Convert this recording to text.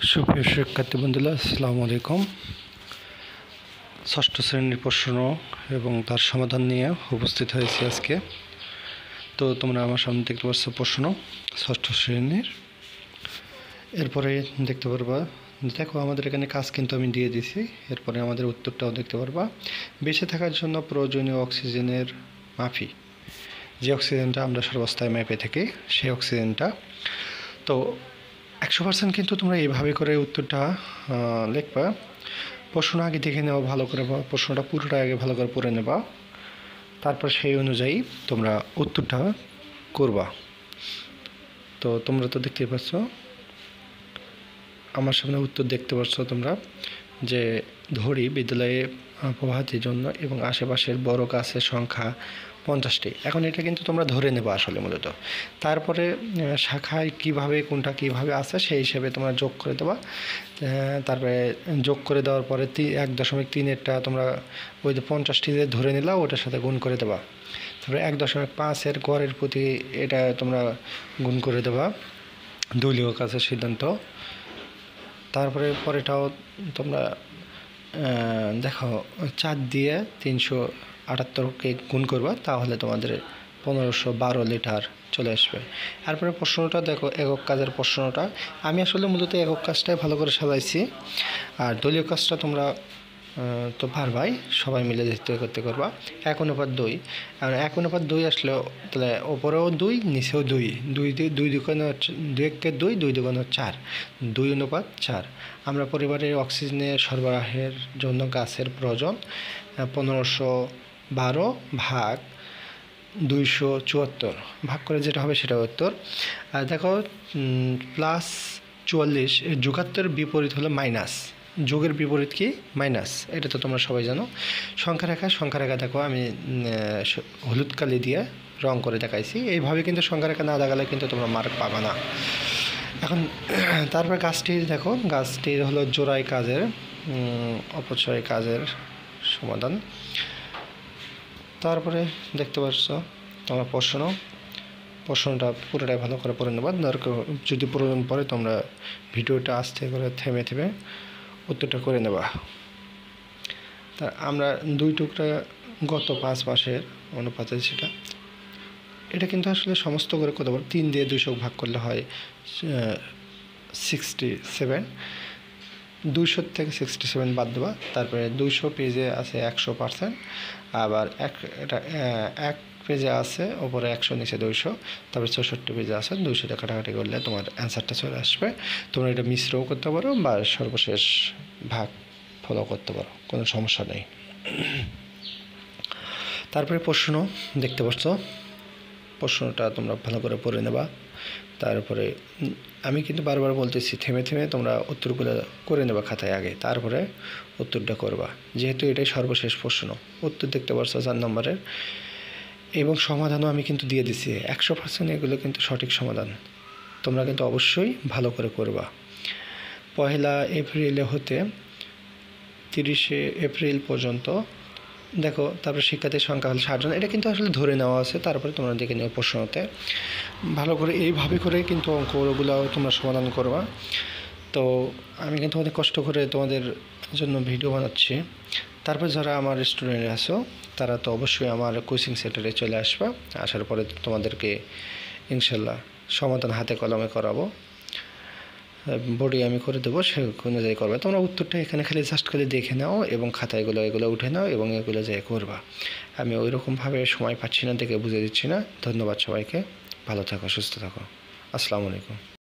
সুপ্রিয় শিক্ষার্থী বন্ধুরা, আসসালামু আলাইকুম। ষষ্ঠ শ্রেণীর প্রশ্ন এবং তার সমাধান নিয়ে উপস্থিত হয়েছি আজকে। তো তোমরা আমার সামনে দেখতে পাচ্ছ প্রশ্ন ষষ্ঠ শ্রেণীর। এরপরে দেখতে পারবা, দেখো আমাদের এখানে কাজ কিন্তু আমি দিয়ে দিছি। এরপরে আমাদের উত্তরটাও দেখতে পারবা। বেঁচে থাকার জন্য প্রয়োজনীয় অক্সিজেনের মাপি, যে অক্সিজেনটা আমরা সর্বস্থায় মেপে থাকি সেই অক্সিজেনটা। তো 100% কিন্তু তোমরা এইভাবে করে উত্তরটা লিখবা। প্রশ্ন আগে দেখে নেওয়া ভালো করে, প্রশ্নটা পুরোটা আগে ভালো করে পড়ে নেবা, তারপর সেই অনুযায়ী তোমরা উত্তরটা করবা। তো তোমরা তো দেখতে পাচ্ছ আমার সামনে উত্তর দেখতে পাচ্ছ তোমরা, যে ধরি বিদ্যালয়ে প্রভাতির জন্য এবং আশেপাশের বড় গাছের সংখ্যা 50টি। এখন এটা কিন্তু তোমরা ধরে নেবা আসলে মূলত। তারপরে শাখায় কিভাবে কোনটা কিভাবে আছে সেই হিসেবে তোমরা যোগ করে দেবা। তারপরে যোগ করে দেওয়ার পরে 1.3-এরটা তোমরা ওই যে 50টি যে ধরে নিলা ওটার সাথে গুণ করে দেবা। তারপরে 1.5-এর গড়ের প্রতি এটা তোমরা গুণ করে দেবা, দলীয় কাজের সিদ্ধান্ত। তারপরে পরেটাও তোমরা দেখো 4 দিয়ে 378কে গুণ করবা, তাহলে তোমাদের 1512 লিটার চলে আসবে। তারপরে প্রশ্নটা দেখো, একক কাজের প্রশ্নটা আমি আসলে মূলত একক কাজটাই ভালো করে সাজাইছি, আর দলীয় কাজটা তোমরা তো পারবাই, সবাই মিলে যেতে করতে করবা। 1:2, আর 1:2 আসলে তাহলে ওপরেও 2 নিচেও 2, 2:4, 2:4। আমরা পরিবারের অক্সিজেনের সরবরাহের জন্য গাছের প্রয়োজন 1512 ভাগ 274 ভাগ করে যেটা হবে সেটা উত্তর। আর দেখো +44 যুগাত্তর বিপরীত হলো মাইনাস। যোগের বিপরীত কি? মাইনাস। এটা তো তোমরা সবাই জানো। সংখ্যা রেখা দেখো আমি হলুদ কালি দিয়ে রং করে দেখাইছি। এইভাবে কিন্তু সংখ্যা রেখা না দেখালে কিন্তু তোমরা মার্ক পাবা না। এখন তারপর গাছটির দেখো, গাছটির হলো জোড়াই কাজের অপচয় কাজের সমাধান। তারপরে দেখতে পাচ্ছ তোমরা প্রশ্নটা পুরোটাই ভালো করে পড়ে নেবা। দরকার যদি প্রয়োজন পড়ে তোমরা ভিডিওটা আস্তে করে থেমে উত্তরটা করে নেবা। তা আমরা 2 টুকরা গত 5 মাসের অনুপাতে সেটা, এটা কিন্তু আসলে সমস্ত করে কত বড়, 3 দিয়ে 200 ভাগ করলে হয় 67। 200 থেকে 67 বাদ দেবা। তারপরে 200 পেজে আছে 100%, আবার এক পেজে আছে ওপরে 100 নিচে 200, তারপরে 64 পেজে আছে 200 দিয়ে কাটাকাটি করলে তোমার অ্যান্সারটা চলে আসবে। তোমরা এটা মিশ্রও করতে পারো বা সর্বশেষ ভাগ ফলো করতে পারো, কোনো সমস্যা নেই। তারপরে প্রশ্ন দেখতে পাচ্ছ, প্রশ্নটা তোমরা ভালো করে পড়ে নেবা। তারপরে আমি কিন্তু বারবার বলতেছি থেমে তোমরা উত্তরগুলো করে নেবা খাতায় আগে, তারপরে উত্তরটা করবা, যেহেতু এটাই সর্বশেষ প্রশ্ন। উত্তর দেখতে পাচ্ছ 4 নম্বরের, এবং সমাধানও আমি কিন্তু দিয়ে দিছি 100%। এগুলো কিন্তু সঠিক সমাধান, তোমরা কিন্তু অবশ্যই ভালো করে করবা। 1 এপ্রিল হতে 30 এপ্রিল পর্যন্ত দেখো। তারপরে শিক্ষার্থীর সংখ্যা হলো 60 জন। এটা কিন্তু আসলে ধরে নেওয়া আছে। তারপরে তোমরা দেখে নিও প্রশ্নতে ভালো করে এইভাবে করে কিন্তু অঙ্কগুলো তোমরা সমাধান করবা। তো আমি কিন্তু অনেক কষ্ট করে তোমাদের জন্য ভিডিও বানাচ্ছি। তারপর যারা আমার স্টুডেন্ট আছো তারা তো অবশ্যই আমার কোচিং সেন্টারে চলে আসবা। আসার পরে তোমাদেরকে ইনশাল্লাহ সমাধান হাতে কলমে করাবো, বডি আমি করে দেবো, সে অনুযায়ী করবে। তোমরা উত্তরটা এখানে খালি জাস্ট খালি দেখে নাও এবং খাতায়গুলো এগুলো উঠে নাও এবং এগুলো যাই করবা। আমি ওই রকমভাবে সময় পাচ্ছি না দেখে বুঝে দিচ্ছি না। ধন্যবাদ সবাইকে, ভালো থাকো, সুস্থ থাকো, আসসালামু আলাইকুম।